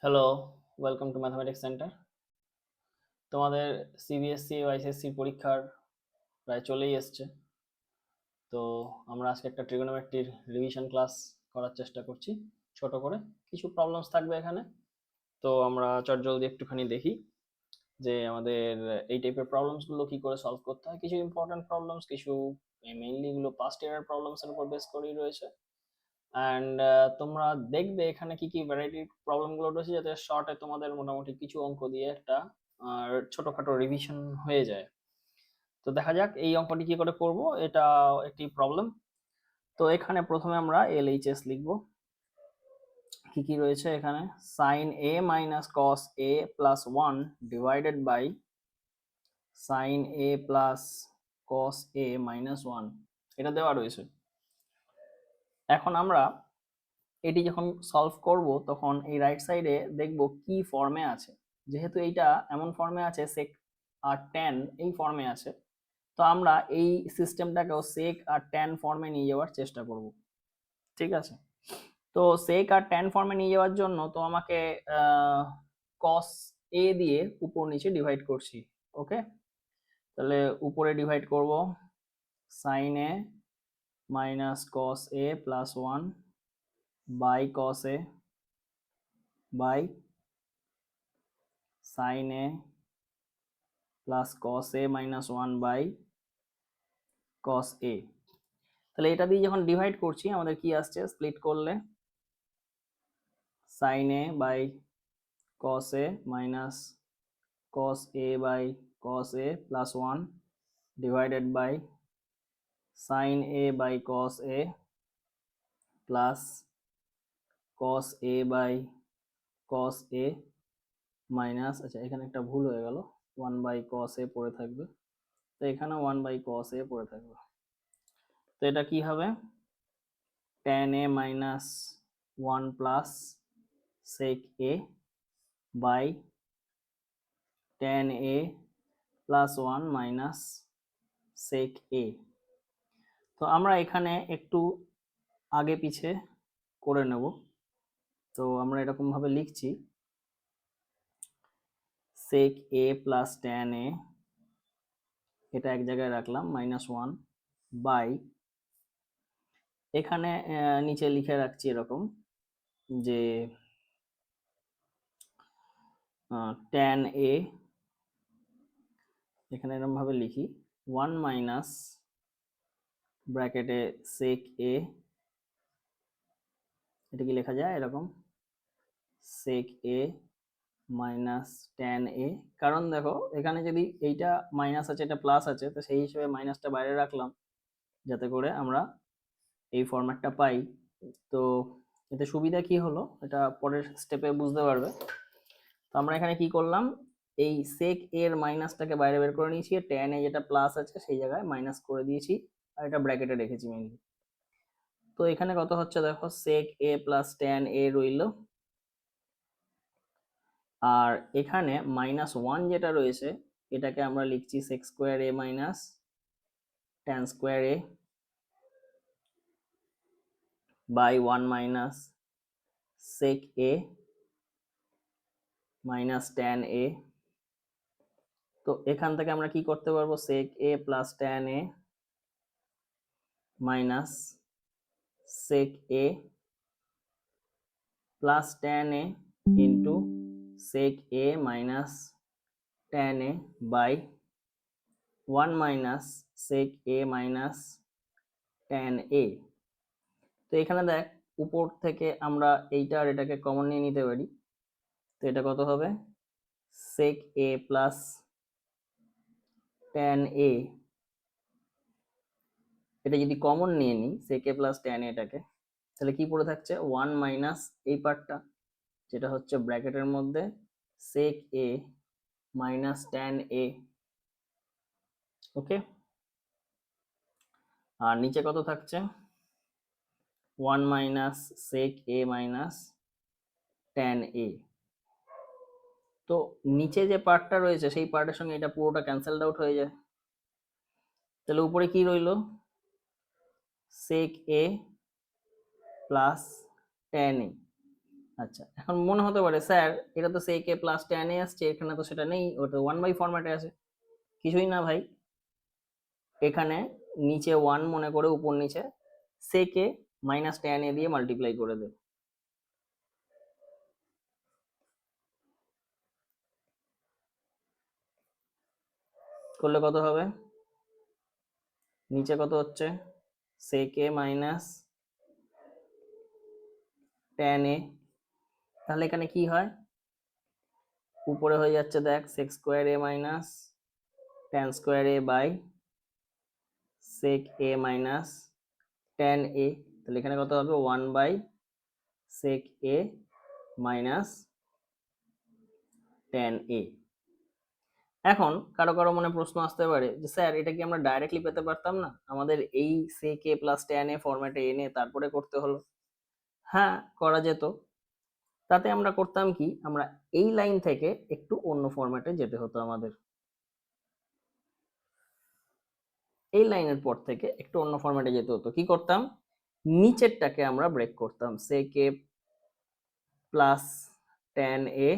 Hello, welcome to mathematics centre. তোমাদের CBSE ও ICSE পরীক্ষার প্রায় চলেই এসছে। তো আমরা আজকে একটা ট্রিগোনোমেট্রির রিভিশন ক্লাস করার চেষ্টা করছি ছোট করে। কিছু প্রবলেমস থাকবে এখানে, তো আমরা চটজলদি একটুখানি দেখি যে আমাদের এই টাইপের প্রবলেমসগুলো কি করে সলভ করতে হয়। কিছু ইম্পর্টেন্ট প্রবলেমস, কিছু মেইনলি এগুলো পাস্ট ইয়ারের প্রবলেমসের উপর বেস করেই রয়েছে। অ্যান্ড তোমরা দেখবে এখানে কি কি ভ্যারাইটির প্রবলেমগুলো রয়েছে, যাতে শর্টে তোমাদের মোটামুটি কিছু অঙ্ক দিয়ে একটা ছোটখাটো রিভিশন হয়ে যায়। তো দেখা যাক এই অঙ্কটি কি করে করব। এটা একটি প্রবলেম। তো এখানে প্রথমে আমরা এলএইচএস লিখব। কি কি রয়েছে এখানে? Sine A minus cos A plus 1 divided by sine A plus cos A minus 1, এটা দেওয়া রয়েছে। এখন আমরা এটি যখন সলভ করব তখন এই রাইট সাইডে দেখব কি ফর্মে আছে। যেহেতু এইটা এমন ফর্মে আছে, সেক আর ট্যান এই ফর্মে আছে, তো আমরা এই সিস্টেমটাকেও সেক আর ট্যান ফর্মে নিয়ে যাওয়ার চেষ্টা করব। ঠিক আছে, তো সেক আর ট্যান ফর্মে নিয়ে যাওয়ার জন্য তো আমাকে কস এ দিয়ে উপর নিচে ডিভাইড করছি। ওকে, তাহলে উপরে ডিভাইড করব sine A minus cos A plus 1 by cos A by sine A plus cos A minus 1 by cos A. তাহলে এটা দিয়ে যখন ডিভাইড করছি আমাদের কি আসছে, স্প্লিট করলে sine A by cos A minus cos A by cos A plus 1 divided by sine A by cos A plus cos A by cos A minus, আচ্ছা এখানে একটা ভুল হয়ে গেল, 1 বাই কস এ পড়ে থাকবে, তো এখানে 1 বাই কস এ পড়ে থাকবে। তো এটা কি হবে, tan a minus 1 plus sec a by tan a plus 1 minus sec a। তো আমরা এখানে একটু আগে পিছে করে নেব। তো আমরা এরকম ভাবে লিখছি sec a plus tan a, এটা এক জায়গায় রাখলাম, -1 বাই, এখানে নিচে লিখে রাখছি এরকম যে tan a, এখানে এরকম ভাবে লিখি 1 মাইনাস ব্র্যাকেটে sec a, এটা কি লেখা যায় এরকম sec a minus tan a। কারণ দেখো এখানে যদি এইটা মাইনাস আছে এটা প্লাস আছে, তো সেই হিসেবে মাইনাসটা বাইরে রাখলাম যাতে করে আমরা এই ফরম্যাটটা পাই। তো এতে সুবিধা কি হলো এটা পরের স্টেপে বুঝতে পারবে। তো আমরা এখানে কি করলাম, এই sec a এর মাইনাসটাকে বাইরে বের করে নিয়েছি, tan a যেটা প্লাস আছে সেই জায়গায় মাইনাস করে দিয়েছি, আর এটা ব্র্যাকেটে রেখেছি মেইনলি। তো এখানে কত হচ্ছে দেখো, sec a plus tan a রইল, আর এখানে -1 যেটা রয়েছে এটাকে আমরা লিখছি sec square a minus tan square a by 1 minus sec a minus tan a। তো এখান থেকে আমরা কি করতে পারবো, sec a plus tan a minus sec a plus tan a into sec a minus tan a by 1 minus sec a minus tan a। তো এখানে দেখ উপর থেকে আমরা এইটা আর এটাকে কমন নিয়ে নিতে পারি, তো এটা কত হবে sec a plus tan a, এটা যদি কমন নিয়ে নিই sec a plus tan a এটাকে, তাহলে কি পড়ে থাকছে 1 মাইনাস এই পার্টটা যেটা হচ্ছে ব্র্যাকেটের মধ্যে sec a minus tan a। ওকে, আর নিচে কত থাকছে 1 minus sec a minus tan a। তো নিচে যে পার্টটা রয়েছে সেই পার্টের সঙ্গে এটা পুরোটা ক্যান্সেলড আউট হয়ে যায়, তাহলে উপরে কি রইলো sec a plus tan a, আচ্ছা, এখন মনে হতে পারে স্যার এটা তো sec a plus tan a আসছে, এখানে তো সেটা নেই, ওটা 1/, ফরম্যাটে আছে। কিছুই না ভাই, এখানে নিচে 1 মনে করে উপর নিচে sec a minus tan a দিয়ে মাল্টিপ্লাই করে দেব। করলে কত হবে? নিচে কত হচ্ছে? sec a minus tan a। তাহলে এখানে কি হয়? উপরে হয়ে যাচ্ছে দেখ sec square a minus tan square a by sec a minus tan a। তাহলে এখানে কত হবে? 1/sec a minus tan a। এখন কারো কারো মনে প্রশ্ন আসতে পারে যে স্যার এটা কি আমরা ডাইরেক্টলি পেতে পারতাম না? আমাদের এই sec a plus tan a ফরম্যাটে এনে তারপরে করতে হলো। হ্যাঁ, করা যেত। তাতে আমরা করতাম কি, আমরা এই লাইন থেকে একটু অন্য ফরম্যাটে যেতে হতো আমাদের। এই লাইনের পর থেকে একটু অন্য ফরম্যাটে যেতে হতো। কি করতাম? নিচেরটাকে আমরা ব্রেক করতাম, sec a plus tan a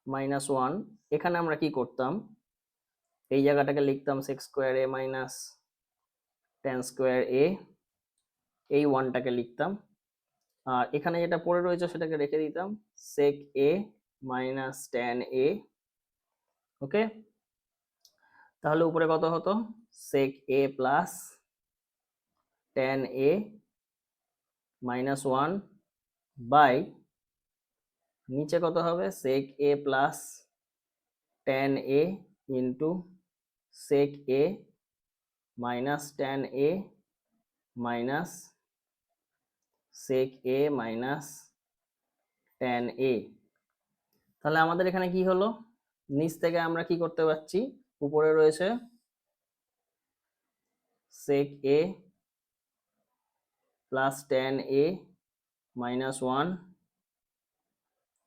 minus 1। এখানে আমরা কি করতাম? এই জায়গাটাকে লিখতাম sec square a minus tan square a, এই 1টাকে লিখতাম। আর এখানে যেটা পড়ে রয়েছে সেটাকে রেখে দিতাম, sec a minus tan a। Okay, তাহলে উপরে কত হতো? sec a plus tan a minus 1 by নিচে কত হবে? sec a plus tan a into sec a minus tan a minus sec a minus tan a। তাহলে আমাদের এখানে কি হলো? নিচ থেকে আমরা কি করতে পারছি? উপরে রয়েছে sec a plus tan a minus 1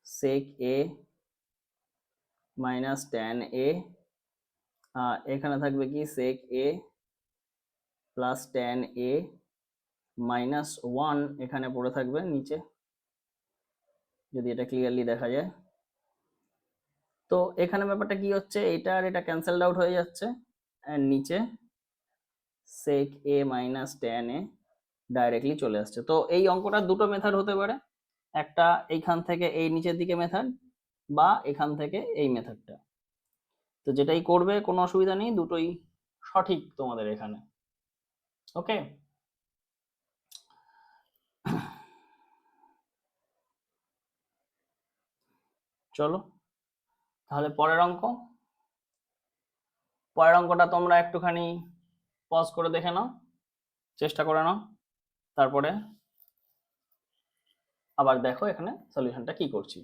sec a minus tan a, এখানে থাকবে কি sec a plus tan a minus 1 এখানে পড়ে থাকবে নিচে, যদি এটা ক্লিয়ারলি দেখা যায়। তো এখানে ব্যাপারটা কি হচ্ছে, এটা আর এটা ক্যান্সেলড আউট হয়ে যাচ্ছে, এন্ড নিচে sec a minus tan a directly চলে আসছে। তো এই অঙ্কটা দুটো মেথড হতে পারে, একটা এইখান থেকে এই নিচের দিকে মেথড, বা এখান থেকে এই মেথডটা। তো যেটাই করবে কোনো অসুবিধা নেই, দুটোই সঠিক তোমাদের এখানে। ওকে, চলো তাহলে পরের অঙ্ক। পরের অঙ্কটা তোমরা একটুখানি পজ করে দেখে নাও, চেষ্টা করে নাও, তারপরে আবার দেখো এখানে সলিউশনটা কি করছি।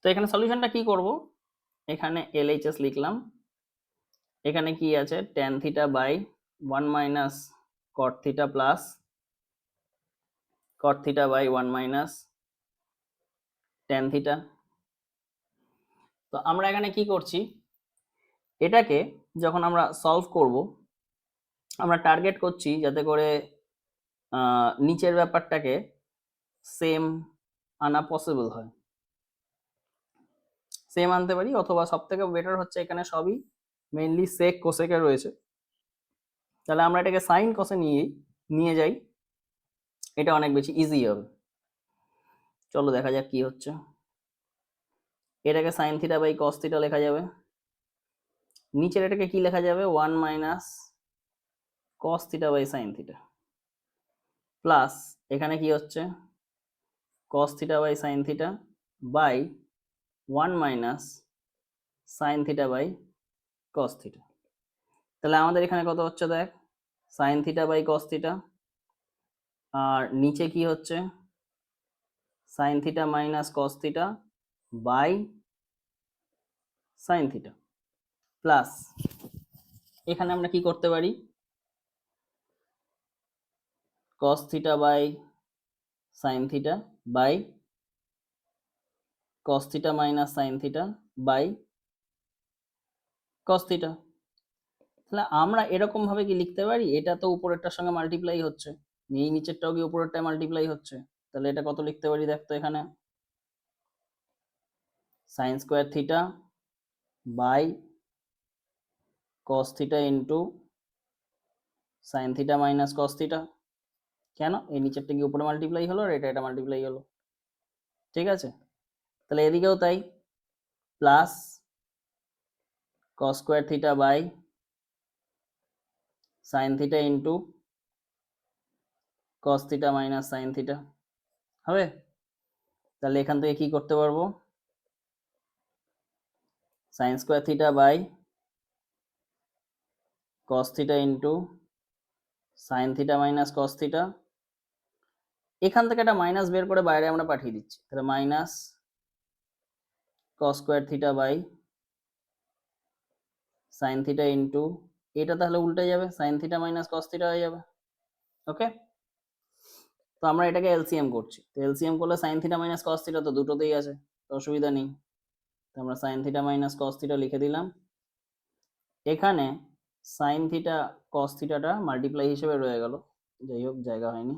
তো এখানে সলিউশনটা কি করব, এখানে LHS লিখলাম, এখানে কি আছে? tan theta by 1 minus cot theta plus cot theta by 1 minus tan theta. তো আমরা এখানে কি করছি, এটাকে যখন আমরা সলভ করব আমরা টার্গেট করছি যাতে করে নিচের ব্যাপারটাকে সেম আনা পসিবল হয়, সেম আনতে পারি, অথবা সব থেকে বেটার হচ্ছে এখানে সবই মেইনলি সেক কোসেকে রয়েছে, তাহলে আমরা এটাকে সাইন কসে নিয়ে যাই, এটা অনেক বেশি ইজি হবে। চলো দেখা যাক কি হচ্ছে। এটাকে sine theta by cos theta লেখা যাবে, নিচের এটাকে কি লেখা যাবে? 1 minus cos theta by sine theta, plus এখানে কি হচ্ছে? Cos theta by sine theta by 1 minus sine theta by cos theta. তাহলে আমাদের এখানে কত হচ্ছে দেখ, sine theta by cos theta, আর নিচে কি হচ্ছে? Sine theta minus cos theta by sine theta, plus এখানে আমরা কি করতে পারি? কস theta by sine theta by cos theta minus sine theta by cos theta. তাহলে আমরা এরকম ভাবে কি লিখতে পারি, এটা তো উপরেরটার সঙ্গে মাল্টিপ্লাই হচ্ছে, এই নিচেরটাও কি উপরেরটায় মাল্টিপ্লাই হচ্ছে, তাহলে এটা কত লিখতে পারি দেখতো এখানে, sine square theta by cos theta into sine theta minus cos theta. কেন, এই নিচেরটা কি উপরে মাল্টিপ্লাই হলো আর এটা মাল্টিপ্লাই হলো, ঠিক আছে। তাহলে এদিকেও তাই, plus cos square theta by sine theta into cos theta minus sine theta হবে। তাহলে এখান থেকে কি করতে পারবো, sine square theta by cos theta into sine theta minus cos theta, এখান থেকে একটা মাইনাস বের করে বাইরে আমরা পাঠিয়ে দিচ্ছি, তাহলে minus cos square theta by sine theta into, এটা তাহলে উল্টে যাবে, sine theta minus cos theta হয়ে যাবে। ওকে, তো আমরা এটাকে এলসিএম করছি, তো এলসিএম করলে sign theta minus cos theta তো দুটোতেই আছে, তো অসুবিধা নেই। তো আমরা sign theta minus cos theta লিখে দিলাম, এখানে সাইন থিটা কস থিটাটা মাল্টিপ্লাই হিসেবে রয়ে গেল, যাই হোক জায়গা হয়নি,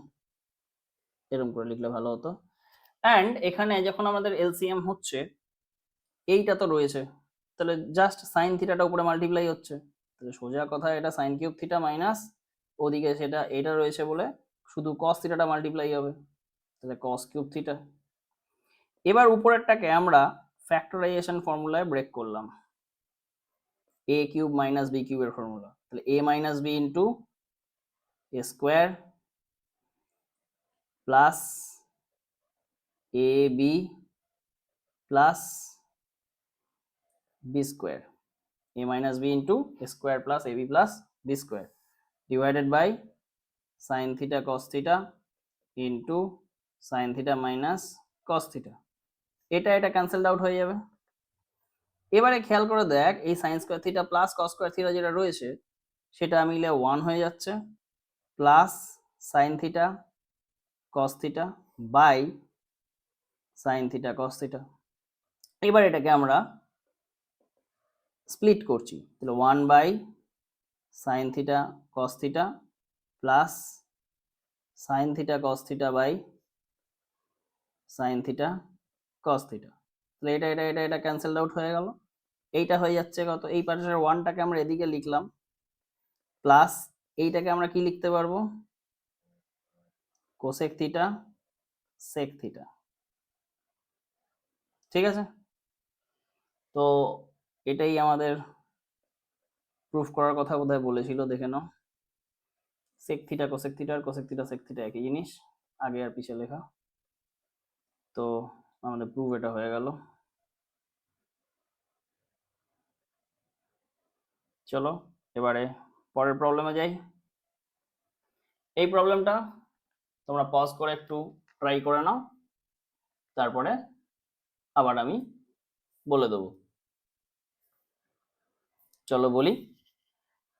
এরকম করে লিখলে ভালো হতো। অ্যান্ড এখানে যখন আমাদের এলসিএম হচ্ছে, এইটা তো রয়েছে, তাহলে জাস্ট সাইন থিটাটা উপরে মাল্টিপ্লাই হচ্ছে, তাহলে সোজা কথা এটা সাইন কিউব থিটা মাইনাস ওদিকে সেটা এটা রয়েছে বলে শুধু কস থিটাটা মাল্টিপ্লাই হবে, তাহলে কস কিউব থিটা। এবার উপরেরটাকে আমরা ফ্যাক্টরাইজেশন ফর্মুলায় ব্রেক করলাম, এ কিউব মাইনাস বি কিউবের ফর্মুলা, তাহলে A minus B into A square plus A B plus B square, a minus b into a square plus ab plus b square divided by sin theta cos theta into sin theta minus cos theta, এটা cancelled out হয়ে যাবে। এবারে খেয়াল করে দেখ, এই sin square theta plus cos square theta যেটা রয়েছে সেটা মিলে 1 হয়ে যাচ্ছে, plus sin theta cos theta by sin theta cos theta. এবার এটাকে আমরা স্প্লিট করছি, তাহলে 1 by sin theta cos theta plus sin theta cos theta by sin theta cos theta, তাহলে এটা ক্যান্সেলড আউট হয়ে গেল, এইটা হয়ে যাচ্ছে কত, এই পাশের 1টাকে আমরা এদিকে লিখলাম, প্লাস এইটাকে আমরা কি লিখতে পারবো, কোসেক থিটা সেক থিটা, ঠিক আছে। তো এটাই আমাদের প্রুফ করার কথা বোধহয় বলেছিল, দেখে নাও, সেক থিটা কোসেক থিটা আর কোসেক থিটা সেক থিটা একই জিনিস, আগে আর পিছে লেখা। তো আমাদের প্রুফ এটা হয়ে গেল। চলো এবারে পরের প্রবলেমে যাই। এই প্রবলেমটা তোমরা পজ করে একটু ট্রাই করে নাও, তারপরে আবার আমি বলে দেবো। চলো বলি,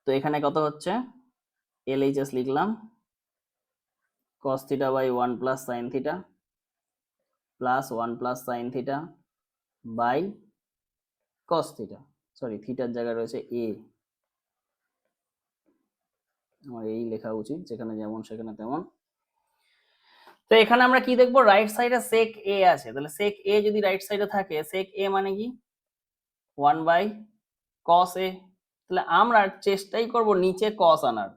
তো এখানে কত হচ্ছে, এলএইচএস লিখলাম, cos theta by 1 plus sine theta plus 1 plus sine theta by cos theta, sorry থিটার জায়গায় রয়েছে এ, আমার এই লেখা উচিত, যেখানে যেমন সেখানে তেমন। তো এখানে আমরা কি দেখবো, রাইট সাইডে sec a আছে, তাহলে sec a যদি রাইট সাইডে থাকে, sec a মানে কি 1 বাই cos a, তাহলে আমরা চেষ্টাই করব নিচে cos আনার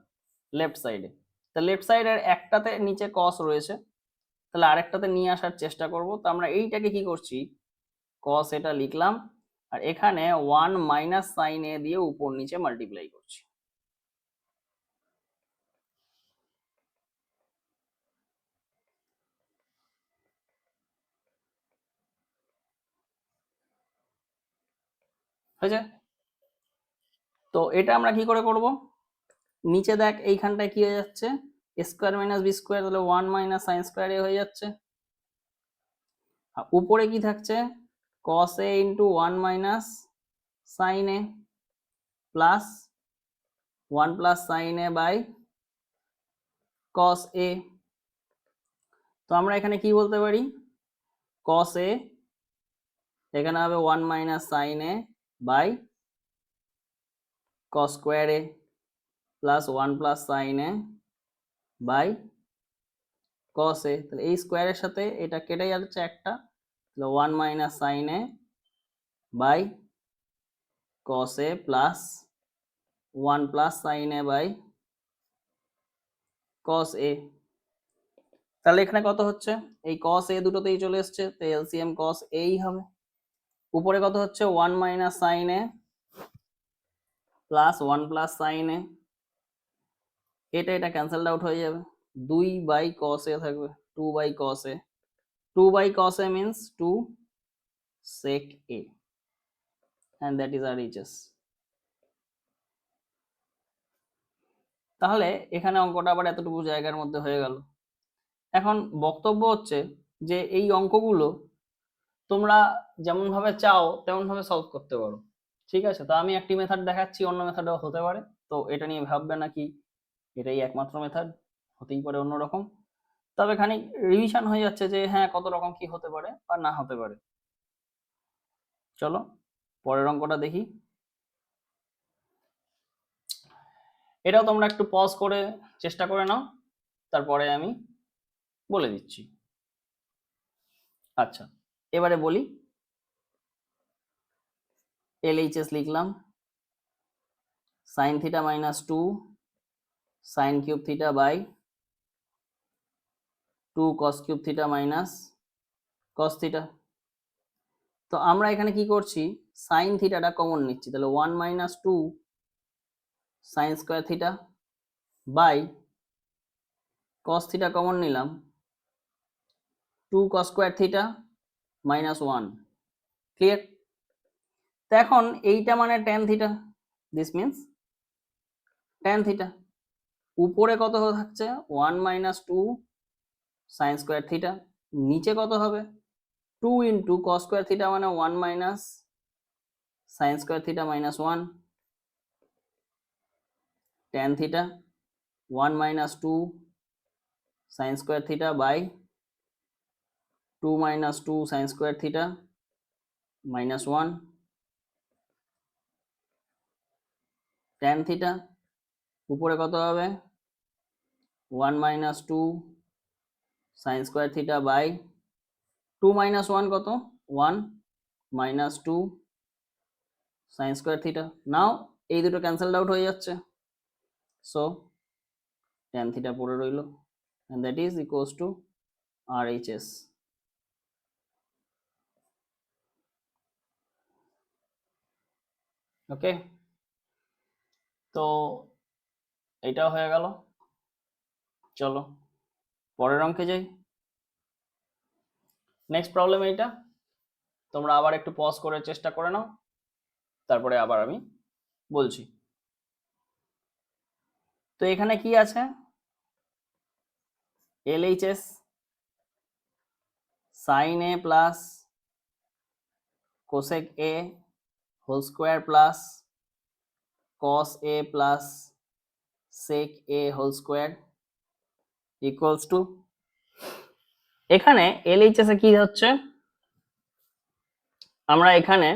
লেফট সাইডে, তা লেফট সাইডের একটাতে নিচে cos রয়েছে, তাহলে আরেকটাতে নিয়ে আসার চেষ্টা করব। তো আমরা এইটাকে কি করছি, cos এটা লিখলাম, আর এখানে 1 মাইনাস সাইন a দিয়ে উপর নিচে মাল্টিপ্লাই করছি, হয়েছে। তো এটা আমরা কি করে করব, নিচে দেখ এইখানটায় কি হয়ে যাচ্ছে, স্কোয়ার মাইনাস বি স্কোয়ার, তাহলে 1 মাইনাস সাইন স্কোয়ার এ হয়ে যাচ্ছে, আর উপরে কি থাকছে, cos a into 1 minus sine a plus 1 plus sine a by cos a। তো আমরা এখানে কি বলতে পারি, cos a এখানে হবে 1 minus sine a by cos square a plus 1 plus sine a by cos A, তাহলে এই স্কোয়ারের সাথে এটা কেটে যাচ্ছে একটা, তাহলে 1 minus sine A by cos A plus 1 plus sine A by cos A. তাহলে এখানে কত হচ্ছে, এই কস এ দুটোতেই চলে এসছে, তো এলসিএম কস এই হবে। উপরে কত হচ্ছে 1 minus sine A plus 1 plus sine এ, এটা ক্যান্সেলড আউট হয়ে যাবে, 2 বাই কস এ থাকবে, 2 by cos a, 2 by cos a means 2 sec a and that is RHS। তাহলে এখানে অঙ্কটা আবার এতটুকু জায়গার মধ্যে হয়ে গেল। এখন বক্তব্য হচ্ছে যে এই অঙ্কগুলো তোমরা যেমন ভাবে চাও তেমন ভাবে সলভ করতে পারো, ঠিক আছে? তো আমি একটি মেথড দেখাচ্ছি, অন্য মেথডও হতে পারে, তো এটা নিয়ে ভাববে না কি এটাই একমাত্র মেথড, হতেই পারে অন্যরকম। তবে খানিক রিভিশন হয়ে যাচ্ছে যে হ্যাঁ কত রকম কি হতে পারে বা না হতে পারে। চলো পরের অঙ্কটা দেখি। এটাও তোমরা একটু পজ করে চেষ্টা করে নাও, তারপরে আমি বলে দিচ্ছি। আচ্ছা এবারে বলি, LHS লিখলাম sine theta minus 2 sine cube theta by 2 cos cube theta minus cos theta. তো আমরা এখানে কি করছি, সাইন থিটাটা কমন নিচ্ছি, তাহলে 1 minus 2 sine square theta by cos theta common নিলাম 2 cos square theta minus 1। Clear? তো এখন এইটা মানে tan theta, this means tan theta. উপরে কত থাকছে 1 মাইনাস 2 সাইন স্কোয়ার থিটা, নিচে কত হবে 2 ইন্টু কস স্কোয়ার থিটা মানে 1 minus sine square theta minus 1 tan theta 1 minus 2 sine square theta by 2 minus 2 sine square theta minus 1 tan theta. উপরে কত হবে 1 minus 2 sine square theta by 2 minus 1 কত 1 minus 2 sine square theta. Now এই দুটো cancelled out হয়ে যাচ্ছে, so tan theta পড়ে রইল, and that is equals to RHS। ওকে, তো এটাও হয়ে গেল। চলো পরের অঙ্কে যাই। নেক্সট প্রবলেম এইটা, তোমরা আবার একটু পজ করে চেষ্টা করে নাও, তারপরে আবার আমি বলছি। তো এখানে কি আছে, LHS sin a plus cosec a whole square plus cos a plus sec a whole square equals to, এখানে LHS এ কি হচ্ছে, আমরা এখানে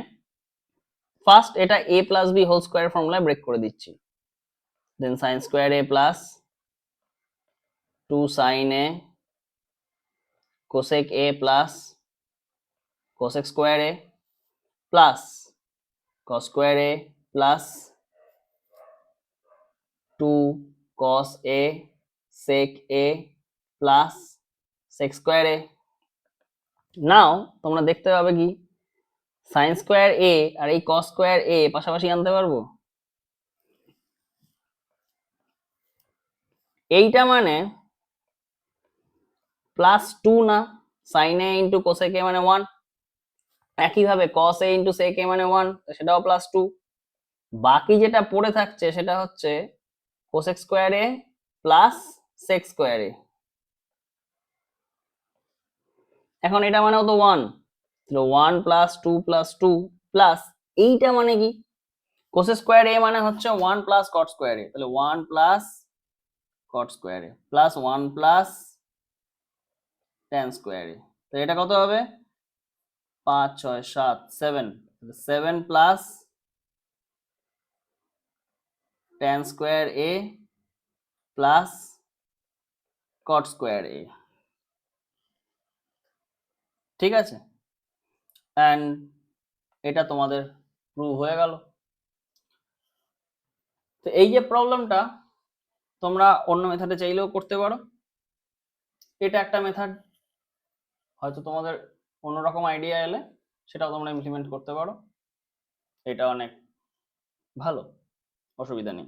ফার্স্ট এটা a প্লাস b হোল স্কোয়ার ফর্মুলায় ব্রেক করে দিচ্ছি, then sin square a plus 2 sin a cosec a plus cosec square a plus cos square a plus 2 cos a sec a plus sec square a। Now তোমরা দেখতে পাবে কি sin square a আর এই cos square a পাশাপাশি আনতে পারবো, এইটা মানে প্লাস 2 না, sin a into cosec a মানে 1, একইভাবে cos a into sec a মানে 1, সেটাও প্লাস 2। বাকি যেটা পড়ে থাকছে সেটা হচ্ছে cosec square a plus sec square a। এখন এটা মানেও তো 1, তাহলে 1 প্লাস 2 প্লাস 2 প্লাস এইটা মানে কি cos স্কোয়ার a মানে হচ্ছে 1 প্লাস cot স্কোয়ার a, তাহলে 1 plus cot square a plus 1 plus tan square a, তো এটা কত হবে 5 6 7 7, 7 plus tan square a plus cot square a। ঠিক আছে, অ্যান্ড এটা তোমাদের প্রুভ হয়ে গেল। তো এই যে প্রবলেমটা তোমরা অন্য মেথডে চাইলেও করতে পারো, এটা একটা মেথড, হয়তো তোমাদের অন্যরকম আইডিয়া এলে সেটাও তোমরা ইমপ্লিমেন্ট করতে পারো, এটা অনেক ভালো, অসুবিধা নেই।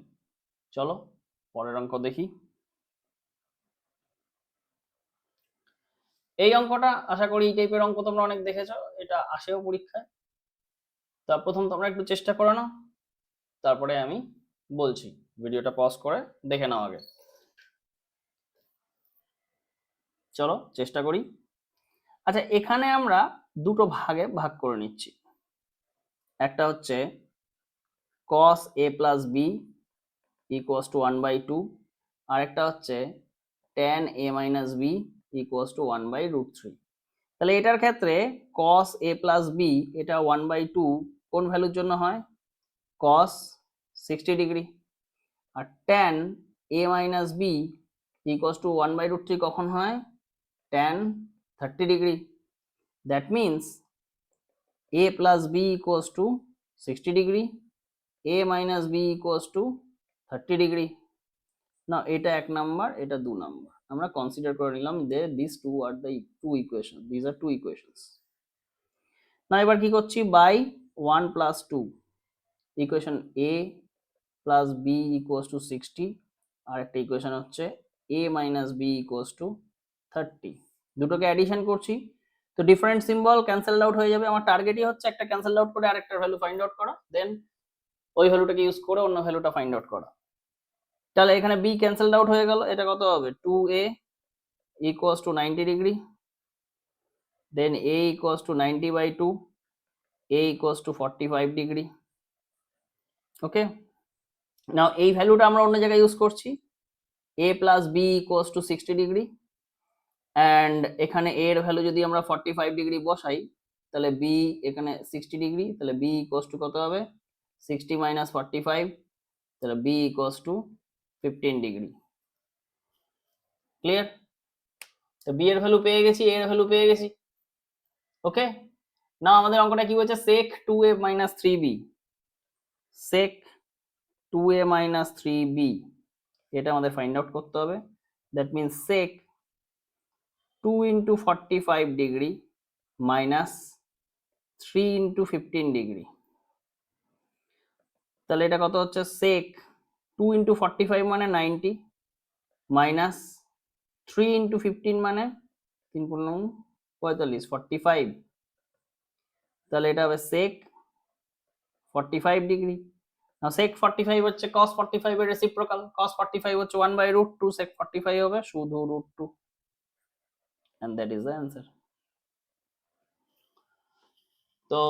চলো পরের অঙ্ক দেখি। এই অঙ্কটা আশা করি এই টাইপের অঙ্ক তোমরা অনেক দেখেছো, এটা আসেও পরীক্ষায়। তা প্রথম তোমরা একটু চেষ্টা করে নাও, তারপরে আমি বলছি, ভিডিওটা পজ করে দেখে নাও আগে। চলো চেষ্টা করি। আচ্ছা, এখানে আমরা দুটো ভাগে ভাগ করে নিচ্ছি, একটা হচ্ছে cos a plus b equals to 1/2, আর একটা হচ্ছে tan a minus b equals to 1/√3। তাহলে এটার ক্ষেত্রে cos a plus b এটা 1/2 কোন ভ্যালুর জন্য হয়? cos 60 degree. আর tan a minus b equals to 1/√3 কখন হয়? tan 30 degree. That means a plus b equals to 60 degree, a minus b equals to 30 degree. না, এটা এক নাম্বার, এটা দু নাম্বার, আমরা কনসিডার করে নিলাম যে this two are the two equation, this are two equations. না, এবার কি করছি, by 1 plus 2, equation a plus b equals to 60, আর একটা ইকুয়েশন হচ্ছে a minus b equals to 30, দুটোকে অ্যাডিশন করছি। তো ডিফারেন্ট সিম্বল ক্যান্সেল আউট হয়ে যাবে, আমার টার্গেটই হচ্ছে একটা ক্যান্সেল আউট করে আরেকটার ভ্যালু ফাইন্ড আউট করা, দেন ওই ভ্যালুটাকে ইউজ করে অন্য ভ্যালুটা ফাইন্ড আউট করা। তাহলে এখানে b ক্যান্সেল আউট হয়ে গেল, এটা কত হবে? 2a equals to 90 degree, then a equals to 90/2, a equals to 45 degree. Okay, now এই ভ্যালুটা আমরা অন্য জায়গায় ইউজ করছি, a plus b equals to 60 degree, and এখানে a এর ভ্যালু যদি আমরা 45 ডিগ্রি বসাই, তাহলে b এখানে 60 ডিগ্রি, তাহলে b equals to কত হবে? 60 minus 45, তাহলে b equals to 15 degree. Clear? তো b এর ভ্যালু পেয়ে গেছি, a এর ভ্যালু পেয়ে গেছি। ওকে, না আমাদের অঙ্কটা কি বলছে? sec 2a minus 3b, sec 2a minus 3b, এটা আমাদের ফাইন্ড আউট করতে হবে। That means sec 2 into 45 degree minus 3 into 15 degree. তাহলে এটা কত হচ্ছে? sec 2 into 45 মানে 90 মাইনাস 3 into 15 মানে 3 45 45, তাহলে এটা হবে sec 45 ডিগ্রি। নাও sec 45 হচ্ছে cos 45 এর রেসিপ্রোকাল, cos 45 হচ্ছে 1/√2, sec 45 হবে শুধু √2, and that is the answer. তো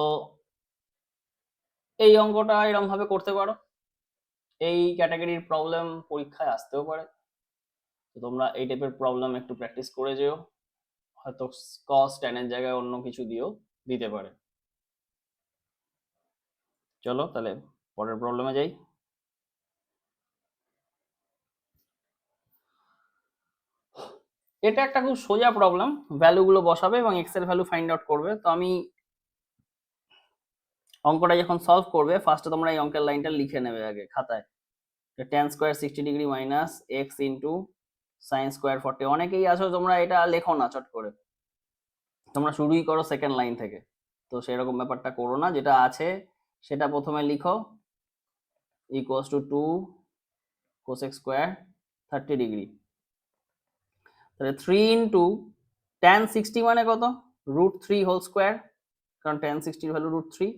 এই অঙ্কটা এরকম ভাবে করতে পারো, এই ক্যাটাগরির প্রবলেম পরীক্ষায় আসতেও পারে, তো তোমরা এই টাইপের প্রবলেম একটু প্র্যাকটিস করে যেও, হয়তো cos tan এর জায়গায় অন্য কিছু দিয়েও দিতে পারে। চলো তাহলে পরের প্রবলেমে যাই। এটা একটা খুব সোজা প্রবলেম, ভ্যালুগুলো বসাবে এবং এক্স এর ভ্যালু ফাইন্ড আউট করবে। তো আমি অঙ্কটা যখন সলভ করবে, ফার্স্টে তোমরা এই অঙ্কের লাইনটা লিখে নেবে আগে খাতায়, tan square 60 degree minus x into sine square 40। অনেকেই আছো তোমরা এটা লেখো না চট করে, তোমরা শুরুই করো সেকেন্ড লাইন থেকে, তো সেরকম ব্যাপারটা করো না, যেটা আছে সেটা প্রথমে লিখো, equals to 2 cosec square 30 degree. তাহলে 3 ইন্টু tan 60 মানে কত? √3 হোল স্কোয়ার, কারণ tan 60 এর value √3,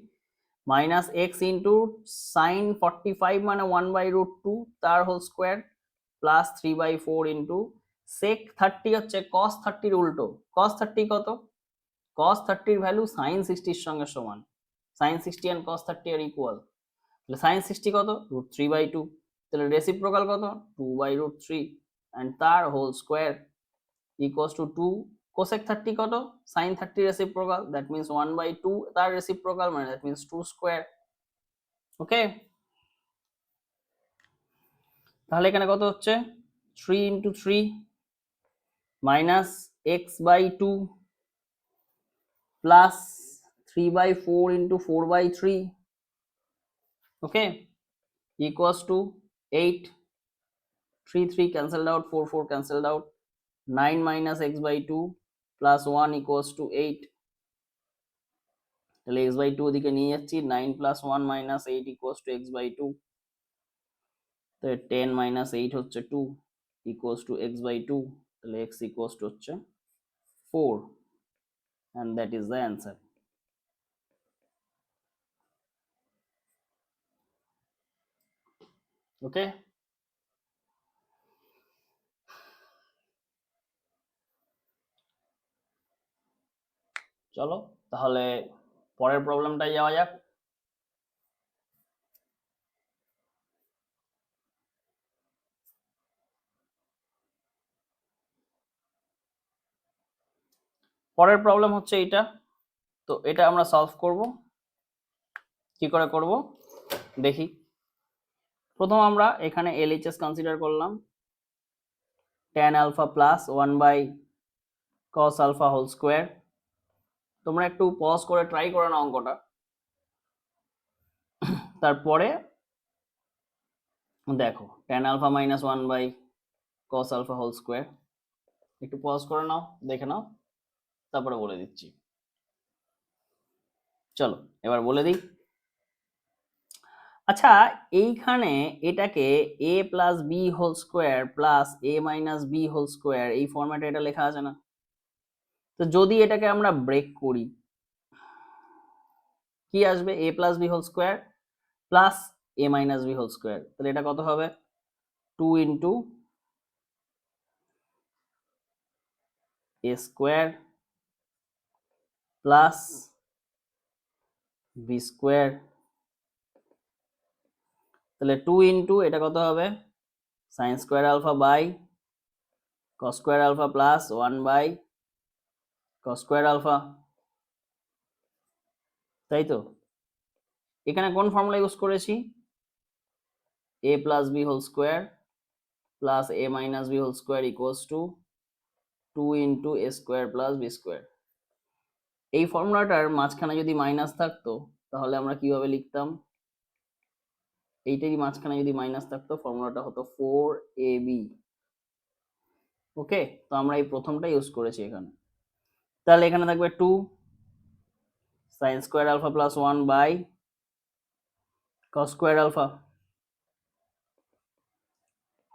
minus x into sine 45 মানে 1/√2 তার whole square, plus 3/4 into sec 30 হচ্ছে cos 30 এর উল্টো। cos 30 কত? cos 30 এর ভ্যালু sin 60 এর সঙ্গে সমান, sin 60 and cos 30 R equal, তাহলে sin 60 কত? √3/2, তাহলে রেসিপ্রোকাল কত? 2/√3 and তার whole square equals to 2 cosec 30 কত? sin 30 রেসিপ্রোকাল, that means 1/2 তার রেসিপ্রোকাল, মানে that means 2 স্কোয়ার। ওকে, তাহলে এখানে কত হচ্ছে? 3 into 3 minus x by 2 plus 3/4 into 4/3, okay, equals to 8. 3 cancelled out, 4 cancelled out. 9 minus x/2 plus 1 equals to 8. তাহলে x/2 ওদিকে নিয়ে যাচ্ছি, 9 plus 1 minus 8 equals to x/2. তো 10 minus 8 হচ্ছে 2 equals to x/2. তাহলে x equals to হচ্ছে 4, and that is the answer. Okay, চলো তাহলে পরের প্রবলেমটাই যাওয়া যাক। পরের প্রবলেম হচ্ছে এটা। তো এটা আমরা সলভ করব। কি করে করব দেখি। প্রথম আমরা এখানে LHS কনসিডার করলাম, tan alpha plus 1/cos alpha whole square. তোমরা একটু পজ করে ট্রাই করে নাও অঙ্কটা। তারপরে দেখো tan alpha minus 1/cos alpha whole square. একটু পজ করে নাও, দেখে নাও, তারপরে বলে দিচ্ছি। চলো এবার বলে দিই। আচ্ছা, এইখানে এটাকে a plus b whole square plus a minus b whole square এই ফরম্যাটে এটা লেখা আছে না? তো যদি এটাকে আমরা ব্রেক করি কি আসবে? a plus b whole square plus a minus b whole square. তাহলে এটা কত হবে? 2 into a square plus B square. তাহলে 2 ইন্টু এটা কত হবে? Sine square alpha by cos square alpha plus 1/cos square alpha, তাই তো? এখানে কোন ফর্মুলা ইউজ করেছি? a plus b whole square plus a minus b whole square equals to 2 into a square plus B square. এই ফর্মুলাটার মাঝখানে যদি minus থাকতো তাহলে আমরা কিভাবে লিখতাম? এইটারই মাঝখানে যদি মাইনাস থাকতো ফর্মুলাটা হতো 4ab। ওকে, তো আমরা এই প্রথমটা ইউজ করেছি এখানে। তাহলে এখানে থাকবে 2 sine square alpha plus 1/cos square alpha,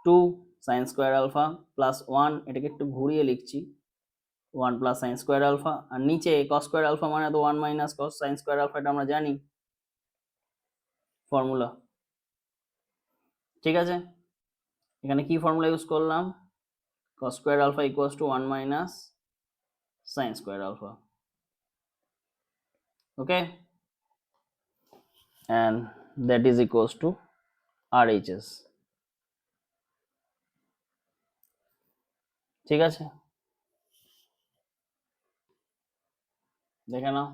2 sine square alpha plus 1, এটাকে একটু ঘুরিয়ে লিখছি, 1 প্লাস সাইন স্কোয়ার আলফা, আর নিচে কস স্কোয়ার আলফা মানে তো 1 minus cos sine square alpha, এটা আমরা জানি ফর্মুলা। ঠিক আছে, এখানে কি ফর্মুলা ইউজ করলাম? cos square alpha equals to 1 minus sine square alpha. Okay, and that is equals to RHS। ঠিক আছে, দেখে নাও।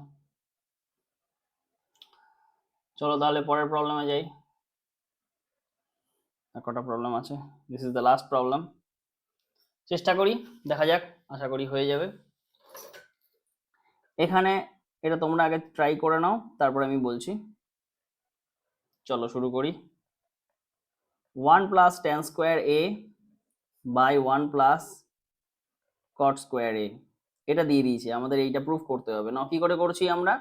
চলো তাহলে পরের প্রবলেমে যাই। আর কটা প্রবলেম আছে, this is the last problem. চেষ্টা করি, দেখা যাক, আশা করি হয়ে যাবে। এখানে এটা তোমরা আগে ট্রাই করে নাও, তারপরে আমি বলছি। চলো শুরু করি। 1 plus tan square a by 1 plus cot square a, এটা দিয়ে দিয়েছে, আমাদের এইটা প্রুফ করতে হবে না? কি করে করছি আমরা?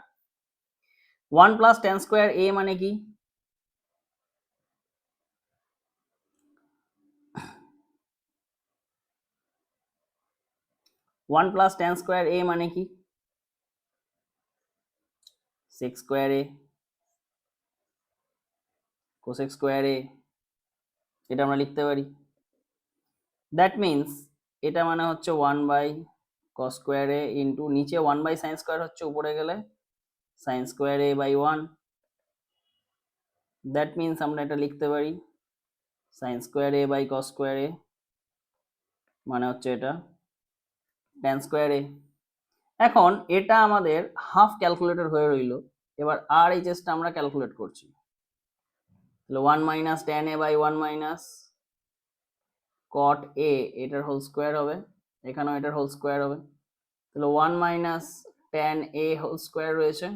1 প্লাস tan স্কোয়ার a মানে কি? One plus tan square a মানে কি? sec square a cosec square a, এটা আমরা লিখতে পারি। দ্যাট মিনস এটা মানে হচ্ছে 1/cos স্কোয়ার a ইন্টু নিচে 1/sin স্কোয়ার হচ্ছে, উপরে গেলে sin square a by 1। That means আমরা এটা লিখতে পারি sin square a by cos square a মানে হচ্ছে এটা tan স্কোয়ার a। এখন এটা আমাদের হাফ ক্যালকুলেটর হয়ে রইল। এবার RHS টা আমরা ক্যালকুলেট করছি। তাহলে 1 minus tan a by 1 minus cot a, এটার হোল স্কোয়ার হবে, এখানেও এটার হোল স্কোয়ার হবে। তাহলে 1 minus tan a whole square রয়েছে।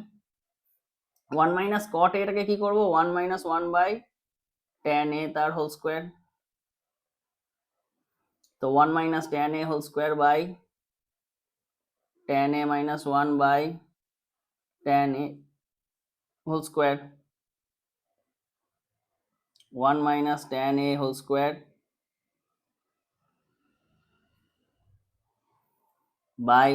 1 মাইনাস cot a এটাকে কি করব, 1 মাইনাস 1 বাই tan a তার হোল স্কোয়ার। তো 1 minus tan a whole square by tan a minus 1 by tan a whole square, 1 minus tan a whole square by,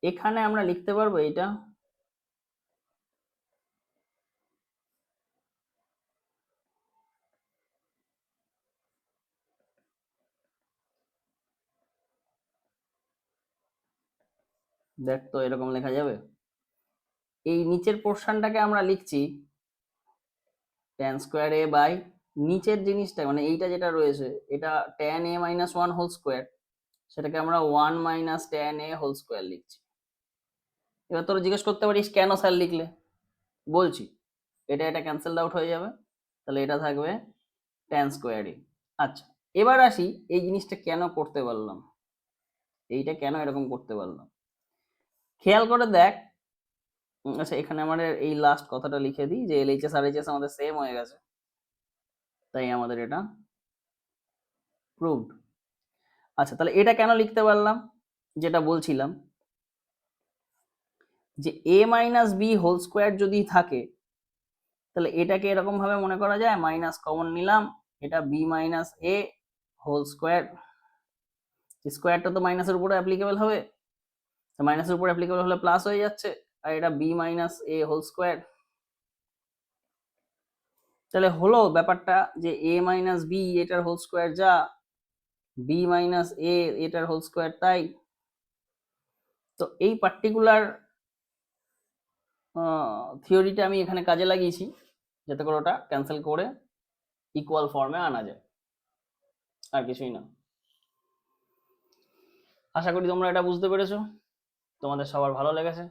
এখানে আমরা লিখতে পারবো এটা দেখ তো এরকম লেখা যাবে। এই নিচের পোর্শনটাকে আমরা লিখছি tan স্কোয়ার a বাই নিচের জিনিসটা মানে এইটা যেটা রয়েছে এটা tan a minus 1 whole square, সেটাকে আমরা 1 minus tan a whole square লিখছি। এবার তোরা জিজ্ঞেস করতে পারিস কেন স্যার লিখলে, বলছি এটা এটা ক্যান্সেল আউট হয়ে যাবে, তাহলে এটা থাকবে tan স্কোয়ার a। আচ্ছা এবার আসি এই জিনিসটা কেন করতে পারলাম, এইটা কেন এরকম করতে পারলাম, খেয়াল করে দেখ। আচ্ছা এখানে আমাদের এই লাস্ট কথাটা লিখে দিই যে LHS RHS আমাদের সেম হয়ে গেছে, তাই আমাদের এটা প্রুভড। আচ্ছা তাহলে এটা কেন লিখতে পারলাম, যেটা বলছিলাম যে a minus b whole square যদি থাকে তাহলে এটাকে এরকম ভাবে মনে করা যায়, মাইনাস কমন নিলাম, এটা b minus a whole square, স্কোয়ারটা তো মাইনাসের উপরে অ্যাপ্লিকেবল হবে, তো মাইনাসের উপরে অ্যাপ্লিকেবল হলে প্লাস হয়ে যাচ্ছে, আর এটা b minus a whole square. তাহলে হলো ব্যাপারটা যে a মাইনাস বি এটার হোল স্কোয়ার যা, b মাইনাস a এটার হোল স্কোয়ার তাই। তো এই পার্টিকুলার থিওরিটা আমি এখানে কাজে লাগিয়েছি যাতে করে ওটা ক্যান্সেল করে ইকুয়াল ফর্মে আনা যায়, আর কিছুই না। আশা করি তোমরা এটা বুঝতে পেরেছো, তোমাদের সবার ভালো লেগেছে।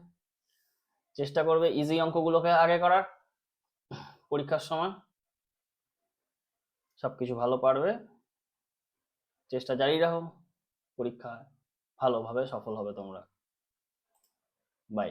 চেষ্টা করবে ইজি অঙ্কগুলোকে আগে করার, পরীক্ষার সময় সবকিছু ভালো পারবে, চেষ্টা জারি রাখো, পরীক্ষা ভালোভাবে সফল হবে তোমরা। বাই।